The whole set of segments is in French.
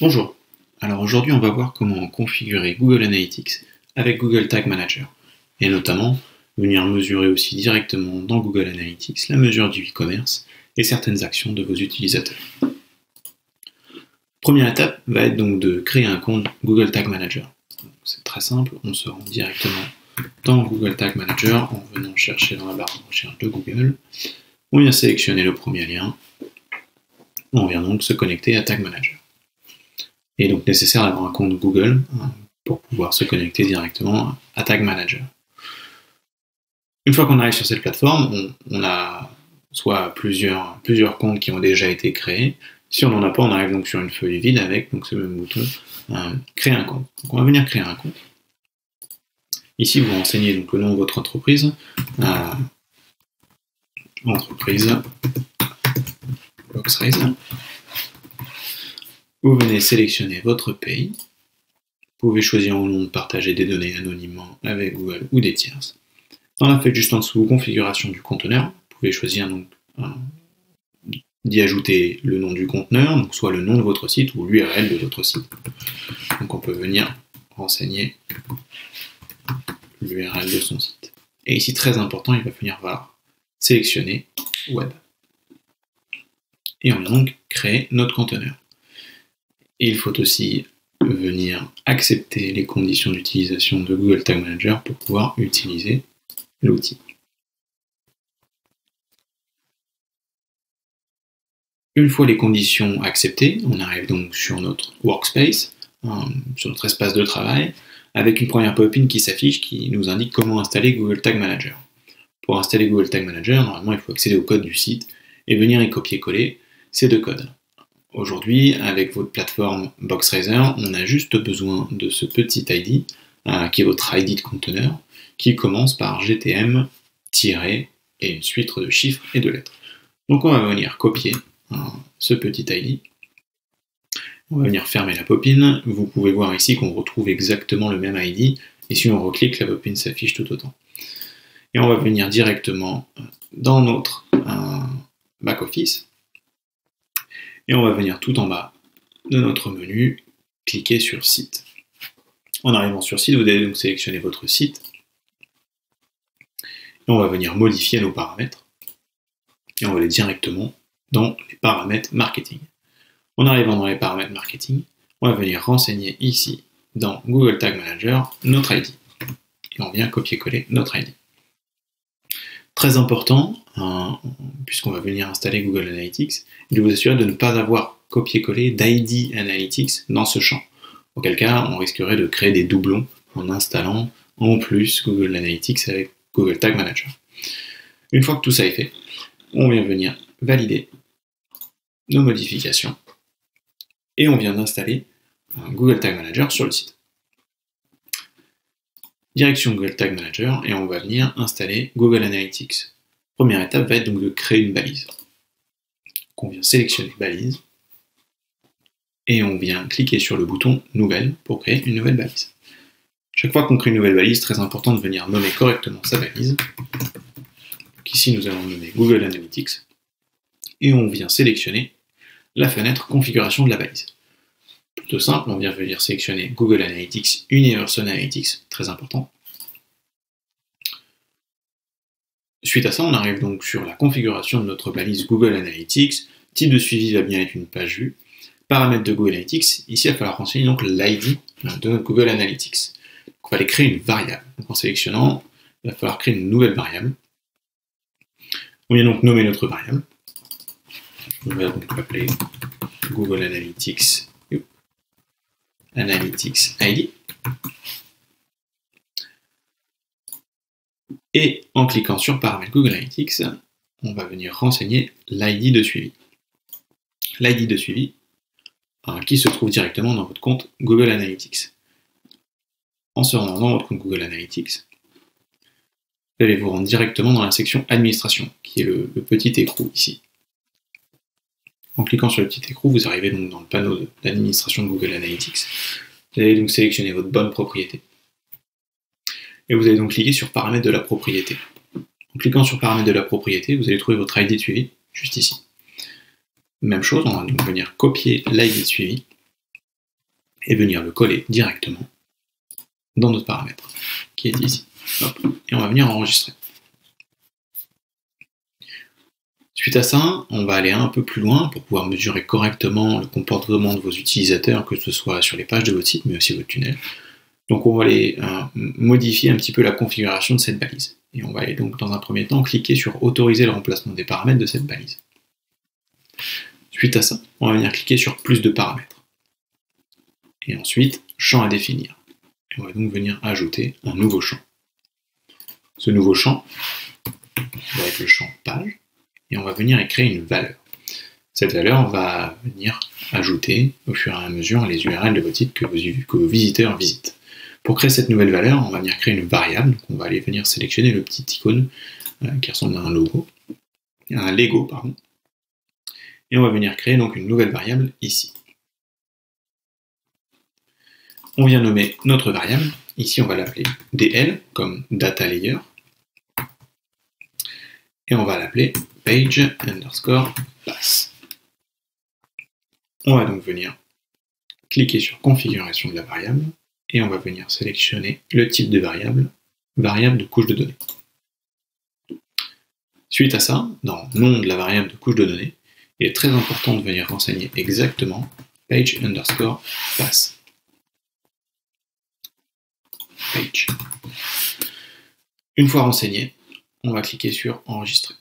Bonjour, alors aujourd'hui on va voir comment configurer Google Analytics avec Google Tag Manager et notamment venir mesurer aussi directement dans Google Analytics la mesure du e-commerce et certaines actions de vos utilisateurs. Première étape va être donc de créer un compte Google Tag Manager. C'est très simple, on se rend directement dans Google Tag Manager en venant chercher dans la barre de recherche de Google. On vient sélectionner le premier lien, on vient donc se connecter à Tag Manager. Et donc nécessaire d'avoir un compte Google pour pouvoir se connecter directement à Tag Manager. Une fois qu'on arrive sur cette plateforme, on a soit plusieurs comptes qui ont déjà été créés. Si on n'en a pas, on arrive donc sur une feuille vide avec donc ce même bouton créer un compte. Donc on va venir créer un compte. Ici, vous renseignez donc le nom de votre entreprise. Entreprise BoxRaiser. Vous venez sélectionner votre pays. Vous pouvez choisir ou non de partager des données anonymement avec Google ou des tierces. Dans la feuille juste en dessous, configuration du conteneur, vous pouvez choisir donc d'y ajouter le nom du conteneur, donc soit le nom de votre site ou l'URL de votre site. Donc on peut venir renseigner l'URL de son site. Et ici, très important, il va venir sélectionner Web. Et on va donc créer notre conteneur. Et il faut aussi venir accepter les conditions d'utilisation de Google Tag Manager pour pouvoir utiliser l'outil. Une fois les conditions acceptées, on arrive donc sur notre workspace, sur notre espace de travail, avec une première pop-in qui s'affiche qui nous indique comment installer Google Tag Manager. Pour installer Google Tag Manager, normalement il faut accéder au code du site et venir y copier-coller ces deux codes. Aujourd'hui, avec votre plateforme BoxRaiser, on a juste besoin de ce petit ID, qui est votre ID de conteneur, qui commence par GTM, et une suite de chiffres et de lettres. Donc on va venir copier ce petit ID. On va venir fermer la pop-in. Vous pouvez voir ici qu'on retrouve exactement le même ID, et si on reclique, la pop-in s'affiche tout autant. Et on va venir directement dans notre back-office. Et on va venir tout en bas de notre menu, cliquer sur Site. En arrivant sur Site, vous allez donc sélectionner votre site. Et on va venir modifier nos paramètres. Et on va aller directement dans les paramètres marketing. En arrivant dans les paramètres marketing, on va venir renseigner ici, dans Google Tag Manager, notre ID. Et on vient copier-coller notre ID. Très important, puisqu'on va venir installer Google Analytics, de vous assurer de ne pas avoir copié-collé d'ID Analytics dans ce champ. Auquel cas, on risquerait de créer des doublons en installant en plus Google Analytics avec Google Tag Manager. Une fois que tout ça est fait, on vient venir valider nos modifications et on vient d'installer Google Tag Manager sur le site. Direction Google Tag Manager et on va venir installer Google Analytics. Première étape va être donc de créer une balise. Donc on vient sélectionner balise et on vient cliquer sur le bouton Nouvelle pour créer une nouvelle balise. Chaque fois qu'on crée une nouvelle balise, très important de venir nommer correctement sa balise. Donc ici nous allons nommer Google Analytics et on vient sélectionner la fenêtre configuration de la balise. Plutôt simple, on vient venir sélectionner Google Analytics, Universal Analytics, très important. Suite à ça, on arrive donc sur la configuration de notre balise Google Analytics. Type de suivi va bien être une page vue. Paramètres de Google Analytics. Ici, il va falloir renseigner donc l'ID de notre Google Analytics. Donc, on va aller créer une variable. Donc, en sélectionnant, il va falloir créer une nouvelle variable. On vient donc nommer notre variable. On va donc l'appeler Google Analytics ID. Et en cliquant sur paramètres Google Analytics, on va venir renseigner l'ID de suivi. L'ID de suivi qui se trouve directement dans votre compte Google Analytics. En se rendant dans votre compte Google Analytics, vous allez vous rendre directement dans la section Administration, qui est le petit écrou ici. En cliquant sur le petit écrou, vous arrivez donc dans le panneau d'administration de Google Analytics. Vous allez donc sélectionner votre bonne propriété. Et vous allez donc cliquer sur Paramètres de la propriété. En cliquant sur Paramètres de la propriété, vous allez trouver votre ID de suivi, juste ici. Même chose, on va donc venir copier l'ID de suivi et venir le coller directement dans notre paramètre, qui est ici. Hop. Et on va venir enregistrer. Suite à ça, on va aller un peu plus loin pour pouvoir mesurer correctement le comportement de vos utilisateurs, que ce soit sur les pages de votre site, mais aussi votre tunnel. Donc on va aller modifier un petit peu la configuration de cette balise. Et on va aller donc dans un premier temps cliquer sur autoriser le remplacement des paramètres de cette balise. Suite à ça, on va venir cliquer sur plus de paramètres. Et ensuite, champ à définir. Et on va donc venir ajouter un nouveau champ. Ce nouveau champ va être le champ page. Et on va venir y créer une valeur. Cette valeur va venir ajouter au fur et à mesure les URL de votre site que vos visiteurs visitent. Pour créer cette nouvelle valeur, on va venir créer une variable. Donc on va aller venir sélectionner le petit icône qui ressemble à un Lego, pardon. Et on va venir créer donc une nouvelle variable ici. On vient nommer notre variable. Ici, on va l'appeler DL, comme Data Layer. Et on va l'appeler page_pass. On va donc venir cliquer sur configuration de la variable et on va venir sélectionner le type de variable de couche de données. Suite à ça, dans le nom de la variable de couche de données, il est très important de venir renseigner exactement page_pass. Page. Une fois renseigné, on va cliquer sur enregistrer.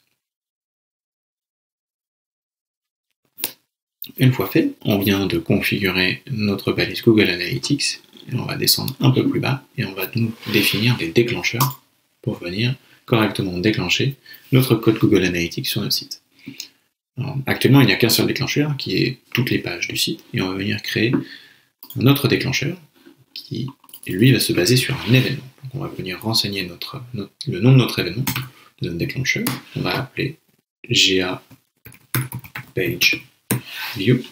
Une fois fait, on vient de configurer notre balise Google Analytics et on va descendre un peu plus bas et on va donc définir des déclencheurs pour venir correctement déclencher notre code Google Analytics sur notre site. Alors, actuellement, il n'y a qu'un seul déclencheur qui est toutes les pages du site et on va venir créer un autre déclencheur qui, lui, va se baser sur un événement. Donc, on va venir renseigner le nom de notre événement, de notre déclencheur. On va appeler GA Page View.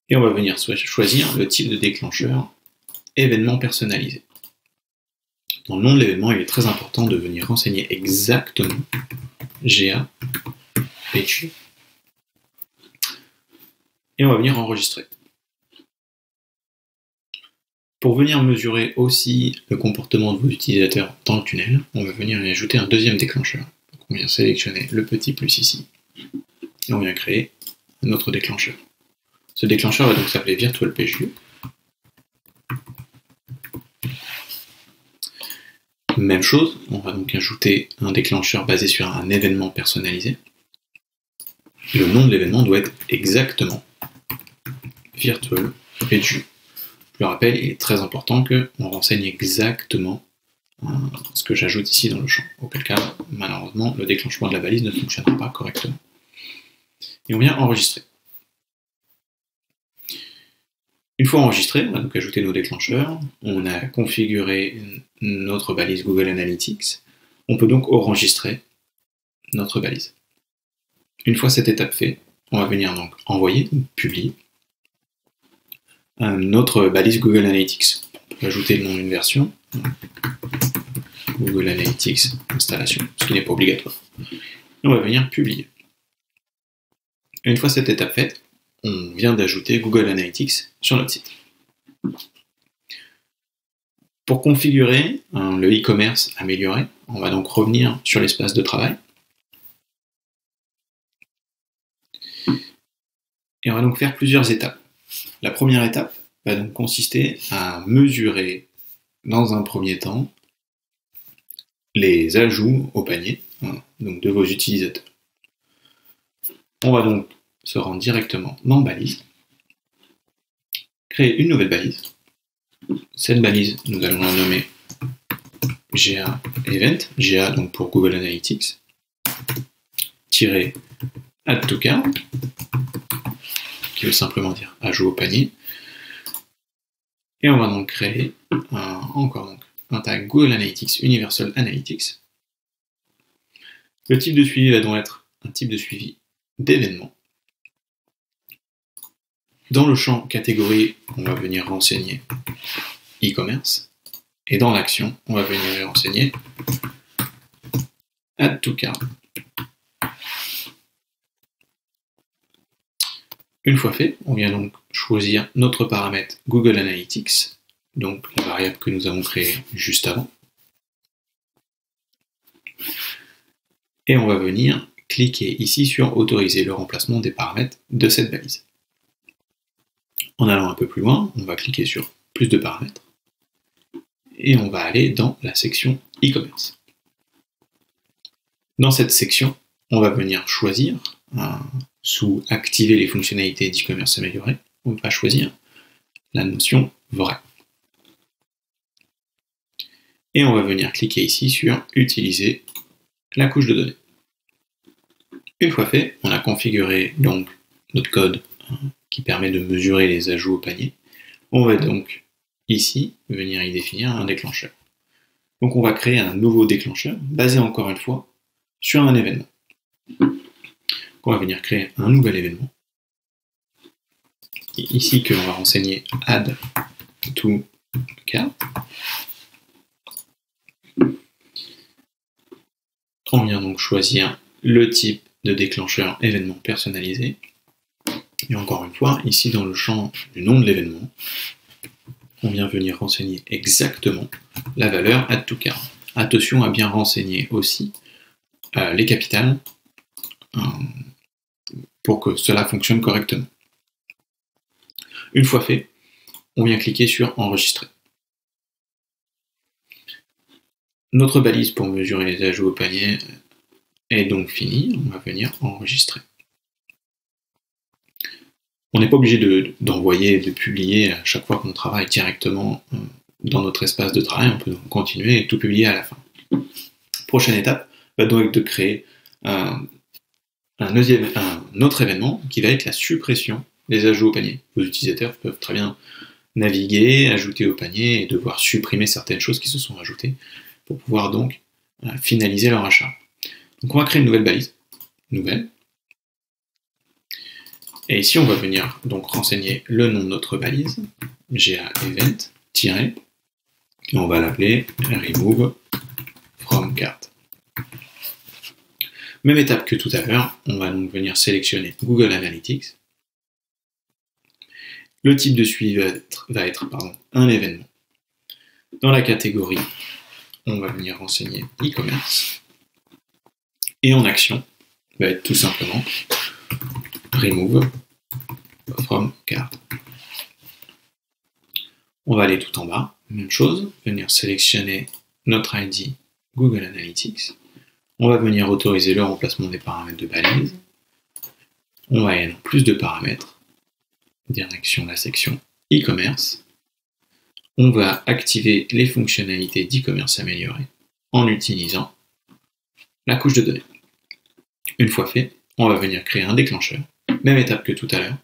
Et on va venir choisir le type de déclencheur événement personnalisé. Dans le nom de l'événement, il est très important de venir renseigner exactement GA Page View. Et on va venir enregistrer. Pour venir mesurer aussi le comportement de vos utilisateurs dans le tunnel, on va venir y ajouter un deuxième déclencheur. Donc on vient sélectionner le petit plus ici. Et on vient créer un autre déclencheur. Ce déclencheur va donc s'appeler Virtual Page View. Même chose, on va donc ajouter un déclencheur basé sur un événement personnalisé. Le nom de l'événement doit être exactement Virtual Page View. Je le rappelle, il est très important qu'on renseigne exactement ce que j'ajoute ici dans le champ. Auquel cas, malheureusement, le déclenchement de la balise ne fonctionnera pas correctement. Et on vient enregistrer. Une fois enregistré, on va donc ajouter nos déclencheurs. On a configuré notre balise Google Analytics. On peut donc enregistrer notre balise. Une fois cette étape faite, on va venir donc envoyer, publier, notre balise Google Analytics. On peut ajouter le nom d'une version, Google Analytics installation, ce qui n'est pas obligatoire. Et on va venir publier. Et une fois cette étape faite, on vient d'ajouter Google Analytics sur notre site. Pour configurer le e-commerce amélioré, on va donc revenir sur l'espace de travail. Et on va donc faire plusieurs étapes. La première étape va donc consister à mesurer dans un premier temps les ajouts au panier donc de vos utilisateurs. On va donc se rendre directement dans balise, créer une nouvelle balise. Cette balise, nous allons la nommer GA Event, GA donc pour Google Analytics, add to cart, qui veut simplement dire ajout au panier. Et on va donc créer un tag Google Analytics Universal Analytics. Le type de suivi va donc être un type de suivi d'événement. Dans le champ catégorie, on va venir renseigner e-commerce. Et dans l'action, on va venir renseigner add to cart. Une fois fait, on vient donc choisir notre paramètre Google Analytics, donc la variable que nous avons créée juste avant. Et on va venir cliquer ici sur autoriser le remplacement des paramètres de cette balise. En allant un peu plus loin, on va cliquer sur plus de paramètres et on va aller dans la section e-commerce. Dans cette section, on va venir choisir, sous activer les fonctionnalités d'e-commerce amélioré, on va choisir la notion vrai. Et on va venir cliquer ici sur utiliser la couche de données. Une fois fait, on a configuré donc notre code qui permet de mesurer les ajouts au panier. On va donc ici venir y définir un déclencheur. Donc on va créer un nouveau déclencheur basé encore une fois sur un événement. On va venir créer un nouvel événement. Et ici que l'on va renseigner add to cart. On vient donc choisir le type de déclencheur événement personnalisé. Et encore une fois, ici dans le champ du nom de l'événement, on vient venir renseigner exactement la valeur add to cart. Attention à bien renseigner aussi les capitales pour que cela fonctionne correctement. Une fois fait, on vient cliquer sur enregistrer. Notre balise pour mesurer les ajouts au panier est donc finie. On va venir enregistrer. On n'est pas obligé d'envoyer et de publier à chaque fois qu'on travaille directement dans notre espace de travail. On peut donc continuer et tout publier à la fin. Prochaine étape va donc être de créer un autre événement qui va être la suppression des ajouts au panier. Vos utilisateurs peuvent très bien naviguer, ajouter au panier et devoir supprimer certaines choses qui se sont ajoutées pour pouvoir donc finaliser leur achat. Donc on va créer une nouvelle balise, nouvelle. Et ici on va venir donc renseigner le nom de notre balise, GA event, et on va l'appeler remove from cart. Même étape que tout à l'heure, on va donc venir sélectionner Google Analytics. Le type de suivi va être un événement. Dans la catégorie, on va venir renseigner e-commerce. Et en action, va être tout simplement remove from cart. On va aller tout en bas, même chose, venir sélectionner notre ID Google Analytics. On va venir autoriser le remplacement des paramètres de balise. On va aller dans plus de paramètres, direction la section e-commerce. On va activer les fonctionnalités d'e-commerce amélioré en utilisant la couche de données. Une fois fait, on va venir créer un déclencheur. Même étape que tout à l'heure,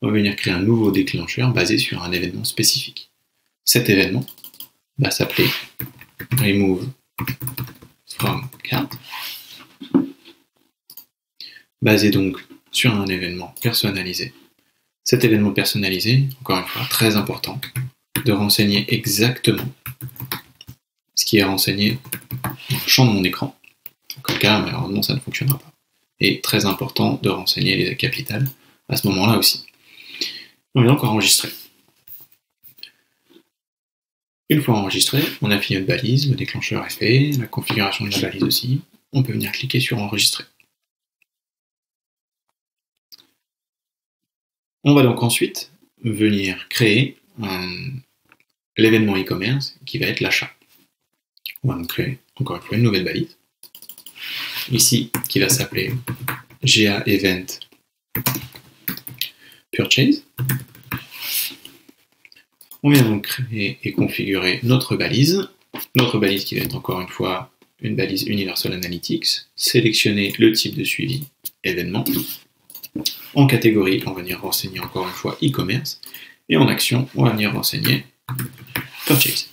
on va venir créer un nouveau déclencheur basé sur un événement spécifique. Cet événement va s'appeler remove from cart, basé donc sur un événement personnalisé. Cet événement personnalisé, encore une fois, très important, de renseigner exactement ce qui est renseigné dans le champ de mon écran. En tout cas, malheureusement, ça ne fonctionnera pas. Et très important de renseigner les capitales à ce moment-là aussi. On vient donc enregistrer. Une fois enregistré, on a fini notre balise, le déclencheur est fait, la configuration de la balise aussi. On peut venir cliquer sur enregistrer. On va donc ensuite venir créer l'événement e-commerce qui va être l'achat. On va donc créer encore une fois une nouvelle balise. Ici, qui va s'appeler GA Event Purchase. On vient donc créer et configurer notre balise qui va être encore une fois une balise Universal Analytics, sélectionner le type de suivi événement. En catégorie, on va venir renseigner encore une fois e-commerce, et en action, on va venir renseigner Purchase.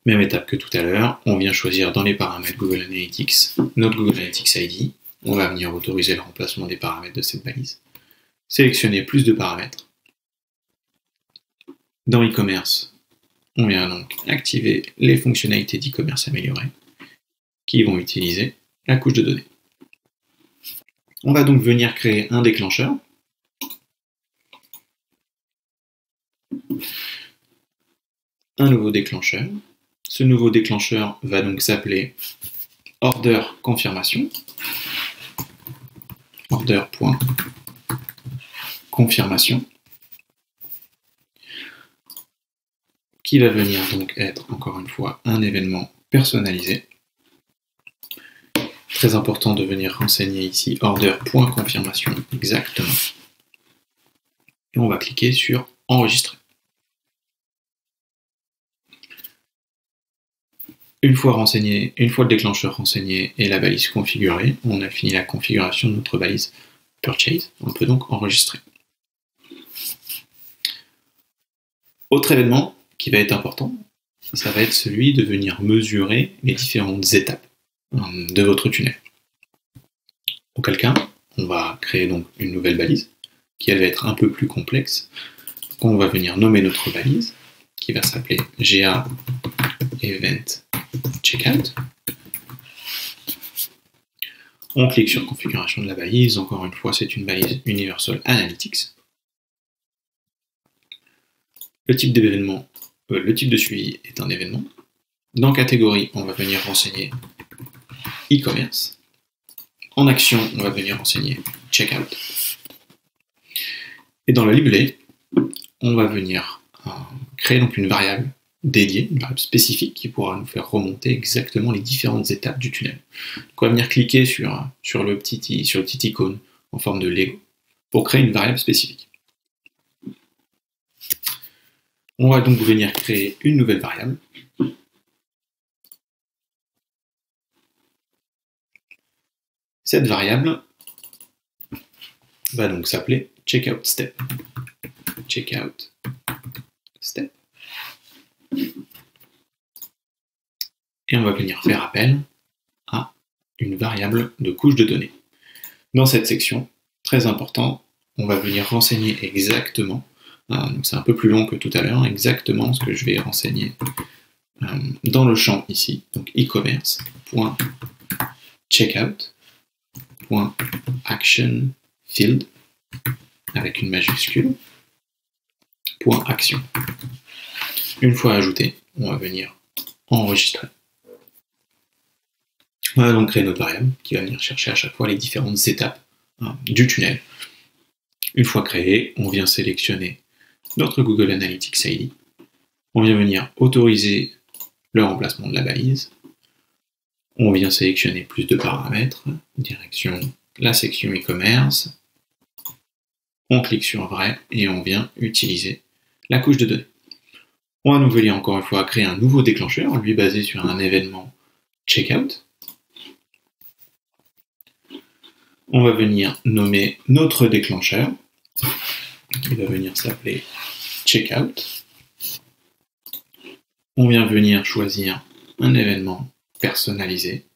Même étape que tout à l'heure, on vient choisir dans les paramètres Google Analytics notre Google Analytics ID. On va venir autoriser le remplacement des paramètres de cette balise. Sélectionner plus de paramètres. Dans e-commerce, on vient donc activer les fonctionnalités d'e-commerce améliorées qui vont utiliser la couche de données. On va donc venir créer un déclencheur un nouveau déclencheur. Ce nouveau déclencheur va donc s'appeler order confirmation. Order.confirmation. Qui va venir donc être, encore une fois, un événement personnalisé. Très important de venir renseigner ici order.confirmation exactement. Et on va cliquer sur enregistrer. Une fois le déclencheur renseigné et la balise configurée, on a fini la configuration de notre balise Purchase. On peut donc enregistrer. Autre événement qui va être important, ça va être celui de venir mesurer les différentes étapes de votre tunnel. Auquel cas, on va créer donc une nouvelle balise qui elle va être un peu plus complexe. Donc on va venir nommer notre balise qui va s'appeler GA Event Checkout. On clique sur configuration de la balise. Encore une fois, c'est une balise Universal Analytics. Le type d'événement, le type de suivi est un événement. Dans catégorie, on va venir renseigner e-commerce. En action, on va venir renseigner checkout. Et dans le libellé, on va venir créer donc une variable dédiée, une variable spécifique qui pourra nous faire remonter exactement les différentes étapes du tunnel. Donc on va venir cliquer sur le petit icône en forme de Lego pour créer une variable spécifique. On va donc venir créer une nouvelle variable. Cette variable va donc s'appeler checkout step. Checkout step. Et on va venir faire appel à une variable de couche de données. Dans cette section, très important, on va venir renseigner exactement, donc c'est un peu plus long que tout à l'heure, exactement ce que je vais renseigner dans le champ ici, donc e-commerce.checkout.actionField avec une majuscule, .action. Une fois ajouté, on va venir enregistrer. On va donc créer notre variable qui va venir chercher à chaque fois les différentes étapes du tunnel. Une fois créé, on vient sélectionner notre Google Analytics ID. On vient venir autoriser le remplacement de la balise. On vient sélectionner plus de paramètres, direction la section e-commerce. On clique sur vrai et on vient utiliser la couche de données. On va donc venir encore une fois créer un nouveau déclencheur, lui basé sur un événement checkout. On va venir nommer notre déclencheur, qui va venir s'appeler checkout. On vient venir choisir un événement personnalisé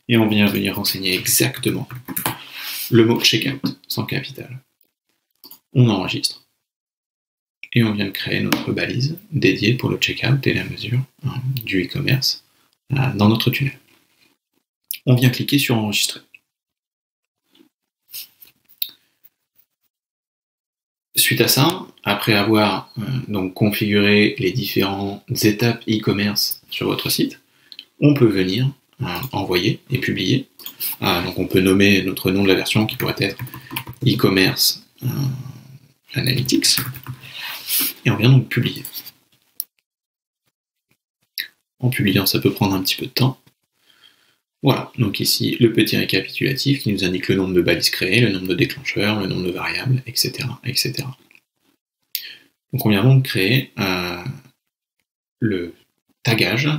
et on vient venir renseigner exactement le mot checkout sans capital. On enregistre et on vient de créer notre balise dédiée pour le checkout et la mesure du e-commerce dans notre tunnel. On vient cliquer sur enregistrer. Suite à ça, après avoir donc configuré les différentes étapes e-commerce sur votre site, on peut venir envoyer et publier. Donc on peut nommer notre nom de la version qui pourrait être e-commerce Analytics et on vient donc publier. En publiant, ça peut prendre un petit peu de temps. Voilà, donc ici le petit récapitulatif qui nous indique le nombre de balises créées, le nombre de déclencheurs, le nombre de variables, etc. etc. Donc on vient donc créer le tagage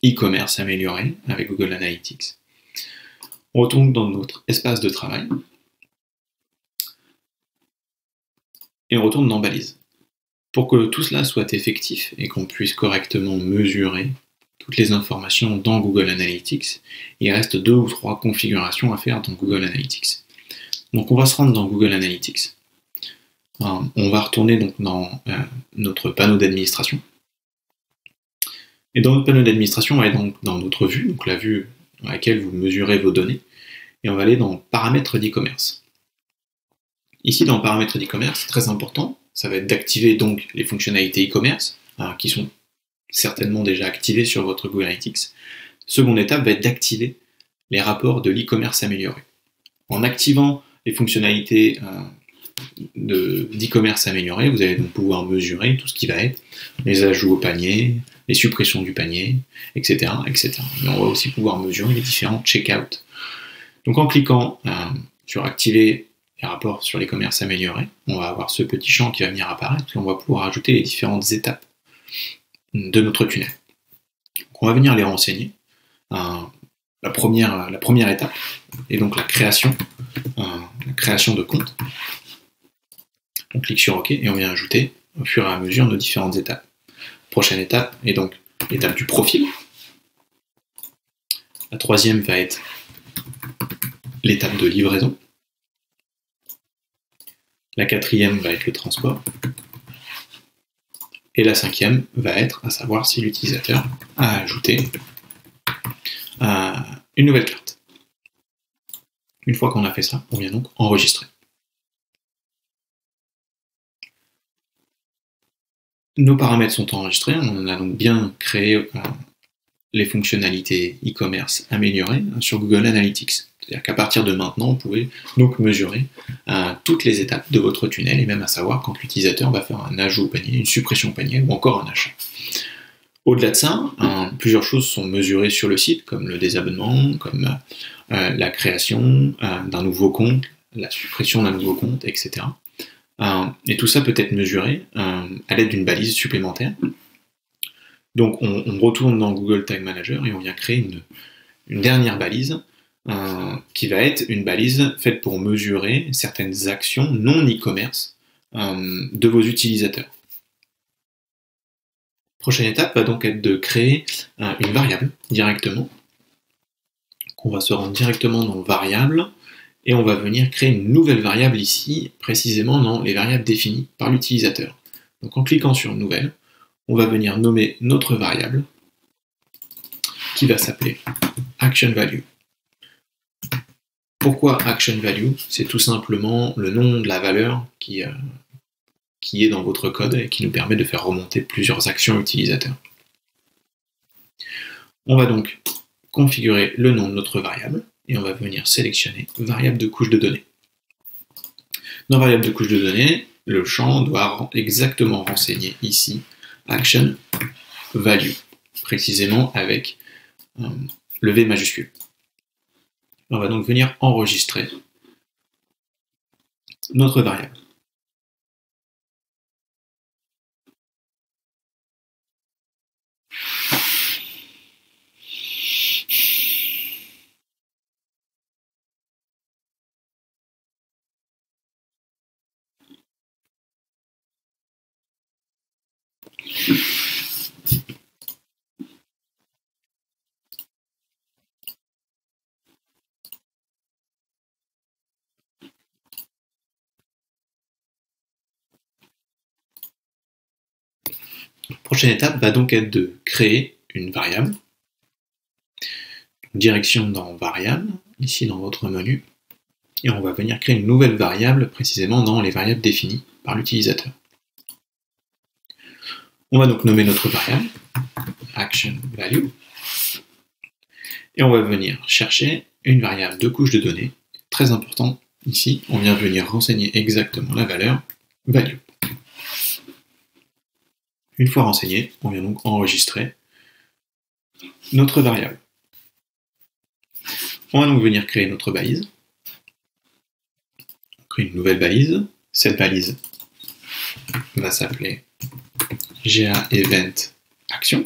e-commerce amélioré avec Google Analytics. On retourne dans notre espace de travail et on retourne dans balise. Pour que tout cela soit effectif et qu'on puisse correctement mesurer toutes les informations dans Google Analytics, il reste 2 ou 3 configurations à faire dans Google Analytics. Donc on va se rendre dans Google Analytics. On va retourner donc dans notre panneau d'administration. Et dans notre panneau d'administration, on va aller donc dans notre vue, donc la vue dans laquelle vous mesurez vos données, et on va aller dans paramètres d'e-commerce. Ici, dans paramètres d'e-commerce, c'est très important, ça va être d'activer donc les fonctionnalités e-commerce, qui sont certainement déjà activé sur votre Google Analytics. Seconde étape va être d'activer les rapports de l'e-commerce amélioré. En activant les fonctionnalités d'e-commerce amélioré, vous allez donc pouvoir mesurer tout ce qui va être les ajouts au panier, les suppressions du panier, etc., etc. Mais on va aussi pouvoir mesurer les différents checkouts. Donc en cliquant sur activer les rapports sur l'e-commerce amélioré, on va avoir ce petit champ qui va venir apparaître et on va pouvoir ajouter les différentes étapes de notre tunnel. Donc on va venir les renseigner. La première étape est donc la création de compte. On clique sur OK et on vient ajouter au fur et à mesure nos différentes étapes. Prochaine étape est donc l'étape du profil. La troisième va être l'étape de livraison. La quatrième va être le transport. Et la cinquième va être à savoir si l'utilisateur a ajouté une nouvelle carte. Une fois qu'on a fait ça, on vient donc enregistrer. Nos paramètres sont enregistrés, on a donc bien créé les fonctionnalités e-commerce améliorées sur Google Analytics. C'est-à-dire qu'à partir de maintenant, vous pouvez donc mesurer toutes les étapes de votre tunnel et même à savoir quand l'utilisateur va faire un ajout au panier, une suppression au panier ou encore un achat. Au-delà de ça, plusieurs choses sont mesurées sur le site, comme le désabonnement, comme la création d'un nouveau compte, la suppression d'un nouveau compte, etc. Et tout ça peut être mesuré à l'aide d'une balise supplémentaire. Donc on retourne dans Google Tag Manager et on vient créer une dernière balise qui va être une balise faite pour mesurer certaines actions non e-commerce de vos utilisateurs. Prochaine étape va donc être de créer une variable directement. On va se rendre directement dans variable et on va venir créer une nouvelle variable ici, précisément dans les variables définies par l'utilisateur. Donc en cliquant sur nouvelle, on va venir nommer notre variable qui va s'appeler Action Value. Pourquoi Action Value? C'est tout simplement le nom de la valeur qui est dans votre code et qui nous permet de faire remonter plusieurs actions utilisateurs. On va donc configurer le nom de notre variable et on va venir sélectionner variable de couche de données. Dans variable de couche de données, le champ doit exactement renseigner ici Action Value, précisément avec le V majuscule. On va donc venir enregistrer notre variable. Prochaine étape va donc être de créer une variable. Direction dans variable, ici dans votre menu, et on va venir créer une nouvelle variable précisément dans les variables définies par l'utilisateur. On va donc nommer notre variable Action Value et on va venir chercher une variable de couche de données. Très important ici, on vient venir renseigner exactement la valeur value. Une fois renseigné, on vient donc enregistrer notre variable. On va donc venir créer notre balise. On crée une nouvelle balise. Cette balise va s'appeler GA Event Action,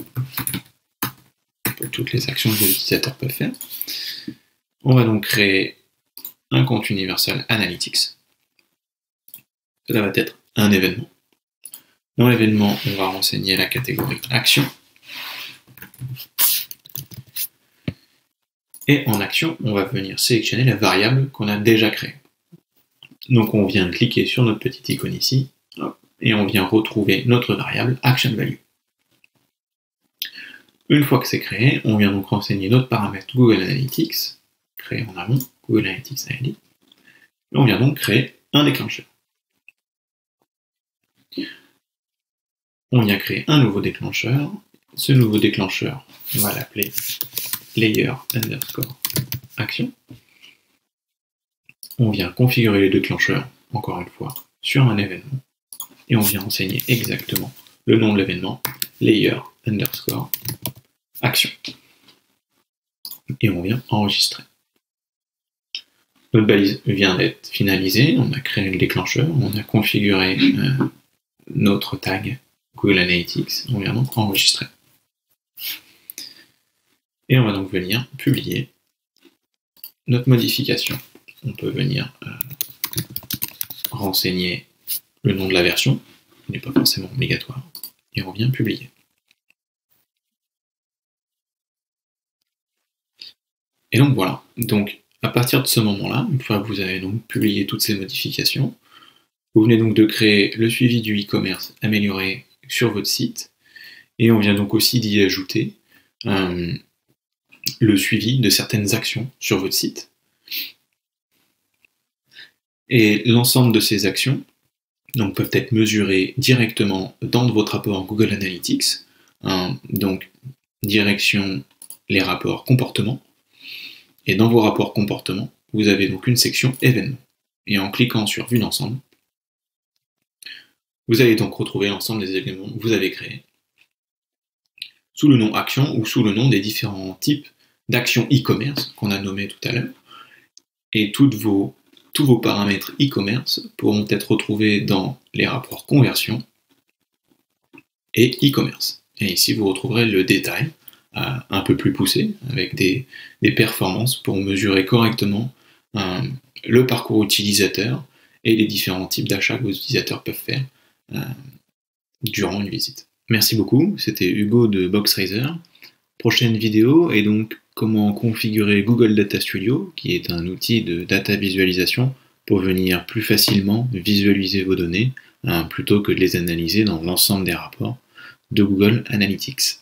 pour toutes les actions que les utilisateurs peuvent faire. On va donc créer un compte Universal Analytics. Cela va être un événement. Dans l'événement, on va renseigner la catégorie Action. Et en action, on va venir sélectionner la variable qu'on a déjà créée. Donc on vient cliquer sur notre petite icône ici, et on vient retrouver notre variable Action Value. Une fois que c'est créé, on vient donc renseigner notre paramètre Google Analytics, créé en amont, Google Analytics ID, et on vient donc créer un déclencheur. On vient créer un nouveau déclencheur, Ce nouveau déclencheur, on va l'appeler layer_action. On vient configurer les déclencheurs, encore une fois, sur un événement. Et on vient renseigner exactement le nom de l'événement, layer_action. Et on vient enregistrer. Notre balise vient d'être finalisée, on a créé le déclencheur, on a configuré notre tag Google Analytics, on vient donc enregistrer. Et on va donc venir publier notre modification. On peut venir renseigner le nom de la version, il n'est pas forcément obligatoire, et on vient publier. Et donc voilà, donc à partir de ce moment-là, une fois que vous avez donc publié toutes ces modifications, vous venez donc de créer le suivi du e-commerce amélioré sur votre site, et on vient donc aussi d'y ajouter le suivi de certaines actions sur votre site. Et l'ensemble de ces actions donc, peuvent être mesurées directement dans votre rapport Google Analytics, donc direction les rapports comportement. Et dans vos rapports comportement, vous avez donc une section événements. Et en cliquant sur vue d'ensemble, vous allez donc retrouver l'ensemble des éléments que vous avez créés sous le nom action ou sous le nom des différents types d'actions e-commerce qu'on a nommés tout à l'heure. Et tous vos paramètres e-commerce pourront être retrouvés dans les rapports conversion et e-commerce. Et ici, vous retrouverez le détail un peu plus poussé, avec des performances pour mesurer correctement le parcours utilisateur et les différents types d'achats que vos utilisateurs peuvent faire durant une visite. Merci beaucoup, c'était Hugo de Boxraiser. Prochaine vidéo est donc comment configurer Google Data Studio, qui est un outil de data visualisation pour venir plus facilement visualiser vos données plutôt que de les analyser dans l'ensemble des rapports de Google Analytics.